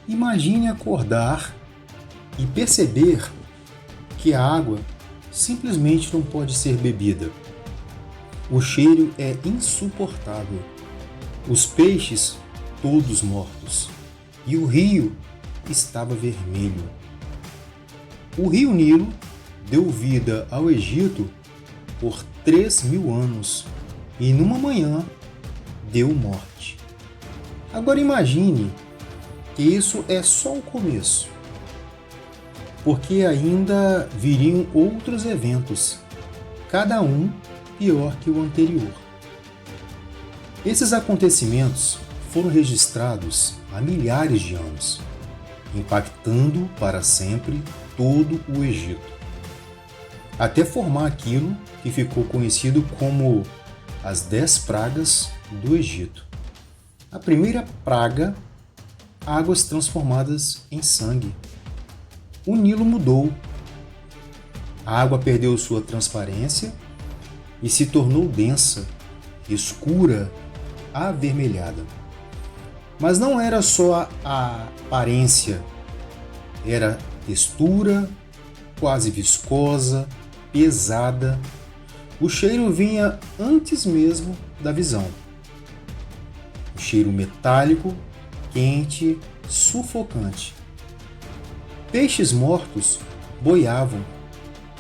Imagine acordar e perceber que a água simplesmente não pode ser bebida. O cheiro é insuportável. Os peixes todos mortos. E o rio estava vermelho. O rio Nilo deu vida ao Egito por 3.000 anos e numa manhã deu morte. Agora imagine que isso é só o começo, porque ainda viriam outros eventos, cada um pior que o anterior. Esses acontecimentos foram registrados há milhares de anos, impactando para sempre todo o Egito, até formar aquilo que ficou conhecido como as 10 pragas do Egito. A primeira praga, águas transformadas em sangue. O Nilo mudou. A água perdeu sua transparência e se tornou densa, escura, avermelhada. Mas não era só a aparência, era textura, quase viscosa, pesada. O cheiro vinha antes mesmo da visão. O cheiro metálico, quente, sufocante. Peixes mortos boiavam,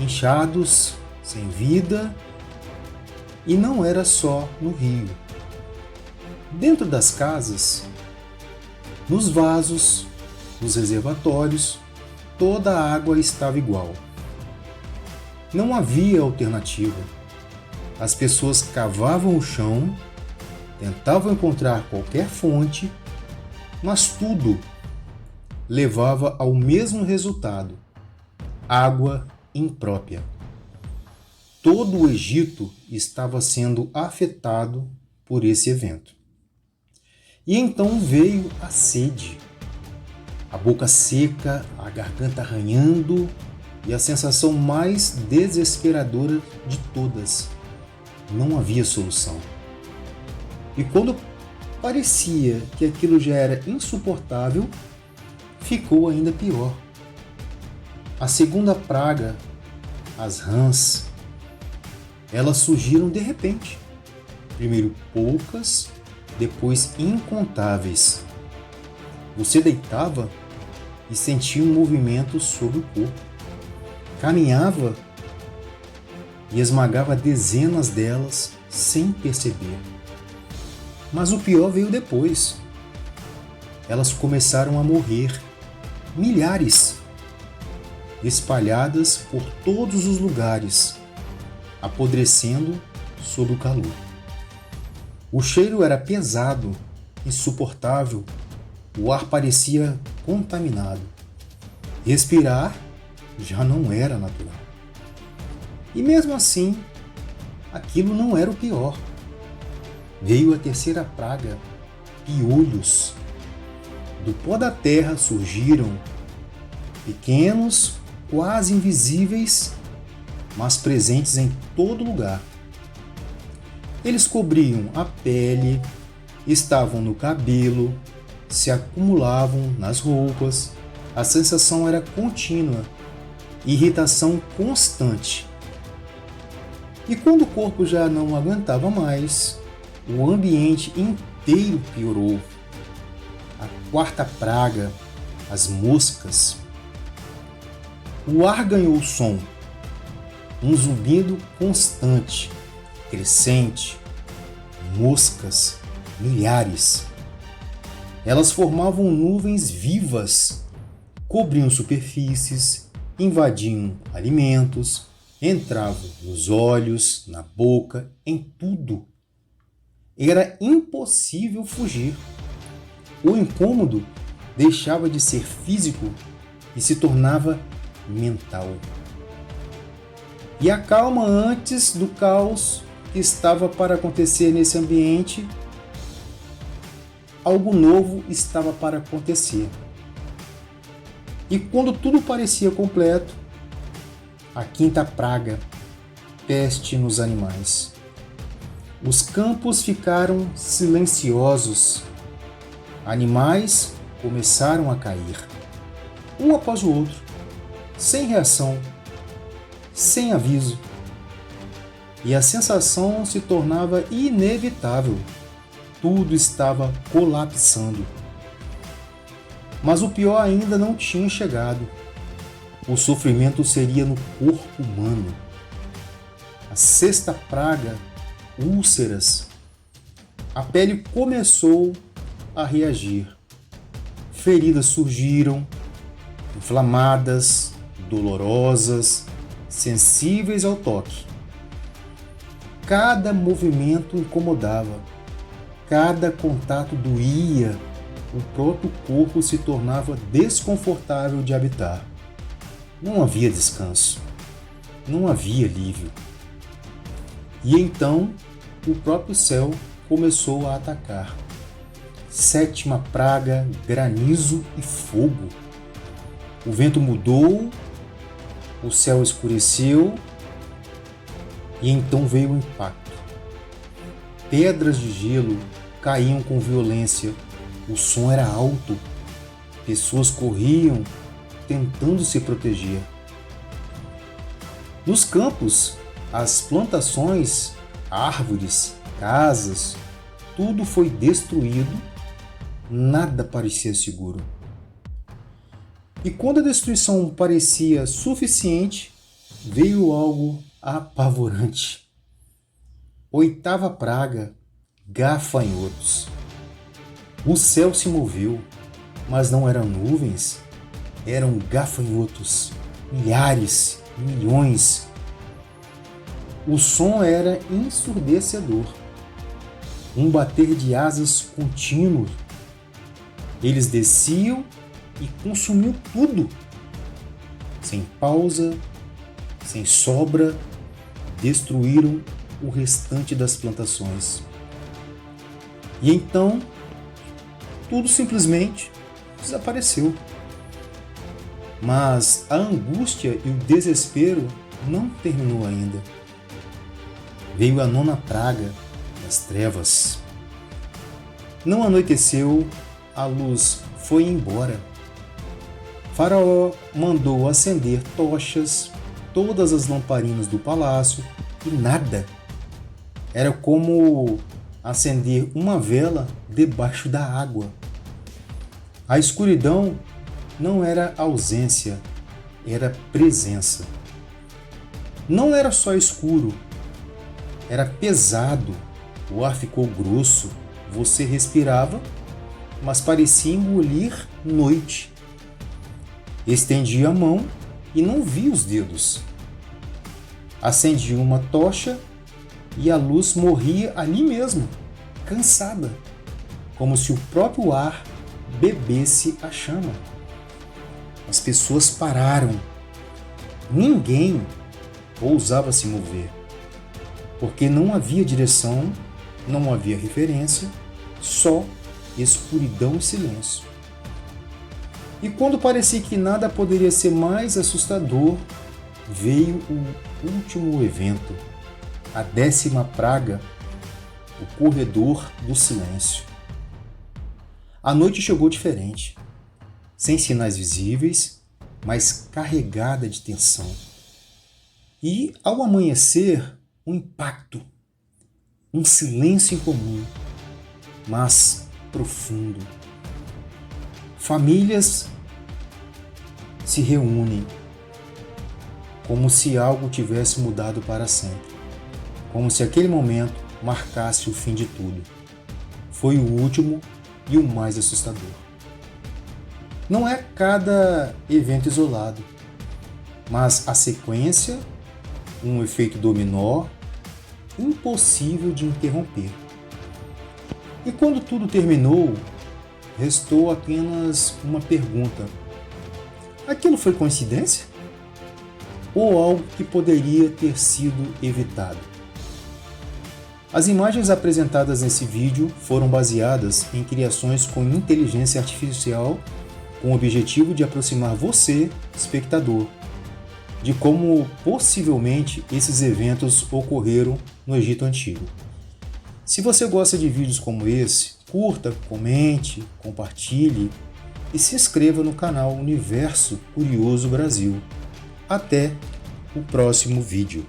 inchados, sem vida, e não era só no rio. Dentro das casas, nos vasos, nos reservatórios, toda a água estava igual. Não havia alternativa. As pessoas cavavam o chão, tentavam encontrar qualquer fonte, mas tudo levava ao mesmo resultado: água imprópria. Todo o Egito estava sendo afetado por esse evento. E então veio a sede, a boca seca, a garganta arranhando e a sensação mais desesperadora de todas. Não havia solução. E quando parecia que aquilo já era insuportável, ficou ainda pior. A segunda praga, as rãs, elas surgiram de repente. Primeiro poucas, depois incontáveis. Você deitava e sentia um movimento sobre o corpo. Caminhava e esmagava dezenas delas sem perceber. Mas o pior veio depois. Elas começaram a morrer, milhares, espalhadas por todos os lugares, apodrecendo sob o calor. O cheiro era pesado, insuportável, o ar parecia contaminado. Respirar já não era natural. E mesmo assim, aquilo não era o pior. Veio a terceira praga, piolhos. Do pó da terra surgiram, pequenos, quase invisíveis, mas presentes em todo lugar. Eles cobriam a pele, estavam no cabelo, se acumulavam nas roupas. A sensação era contínua, irritação constante. E quando o corpo já não aguentava mais, o ambiente inteiro piorou. A quarta praga, as moscas. O ar ganhou som, um zumbido constante, crescente, moscas, milhares. Elas formavam nuvens vivas, cobriam superfícies, invadiam alimentos, entravam nos olhos, na boca, em tudo. Era impossível fugir. O incômodo deixava de ser físico e se tornava mental. E a calma antes do caos que estava para acontecer nesse ambiente, algo novo estava para acontecer. E quando tudo parecia completo, a quinta praga, peste nos animais. Os campos ficaram silenciosos. Animais começaram a cair, um após o outro, sem reação, sem aviso. E a sensação se tornava inevitável. Tudo estava colapsando. Mas o pior ainda não tinha chegado. O sofrimento seria no corpo humano. A sexta praga, úlceras. A pele começou a reagir. Feridas surgiram, inflamadas, dolorosas, sensíveis ao toque. Cada movimento incomodava, cada contato doía, o próprio corpo se tornava desconfortável de habitar. Não havia descanso, não havia alívio. E então o próprio céu começou a atacar. Sétima praga, granizo e fogo. O vento mudou, o céu escureceu e então veio o impacto. Pedras de gelo caíam com violência, o som era alto, pessoas corriam tentando se proteger. Nos campos, as plantações, árvores, casas, tudo foi destruído, nada parecia seguro. E quando a destruição parecia suficiente, veio algo apavorante. Oitava praga, gafanhotos. O céu se moveu, mas não eram nuvens, eram gafanhotos, milhares, milhões. O som era ensurdecedor, um bater de asas contínuo. Eles desciam e consumiam tudo, sem pausa, sem sobra, destruíram o restante das plantações. E então, tudo simplesmente desapareceu. Mas a angústia e o desespero não terminou ainda. Veio a nona praga, das trevas. Não anoiteceu, a luz foi embora. Faraó mandou acender tochas, todas as lamparinas do palácio, e nada. Era como acender uma vela debaixo da água. A escuridão não era ausência, era presença. Não era só escuro, era pesado, o ar ficou grosso, você respirava, mas parecia engolir noite. Estendia a mão e não via os dedos. Acendia uma tocha e a luz morria ali mesmo, cansada, como se o próprio ar bebesse a chama. As pessoas pararam. Ninguém ousava se mover, porque não havia direção, não havia referência, só escuridão e silêncio. E quando parecia que nada poderia ser mais assustador, veio o último evento, a 10ª praga, o corredor do silêncio. A noite chegou diferente, sem sinais visíveis, mas carregada de tensão. E, ao amanhecer, um impacto, um silêncio incomum, mas profundo. Famílias se reúnem, como se algo tivesse mudado para sempre, como se aquele momento marcasse o fim de tudo. Foi o último e o mais assustador. Não é cada evento isolado, mas a sequência, um efeito dominó, impossível de interromper. E quando tudo terminou, restou apenas uma pergunta: aquilo foi coincidência? Ou algo que poderia ter sido evitado? As imagens apresentadas nesse vídeo foram baseadas em criações com inteligência artificial com o objetivo de aproximar você, espectador, de como possivelmente esses eventos ocorreram no Egito Antigo. Se você gosta de vídeos como esse, curta, comente, compartilhe e se inscreva no canal Universo Curioso Brasil. Até o próximo vídeo.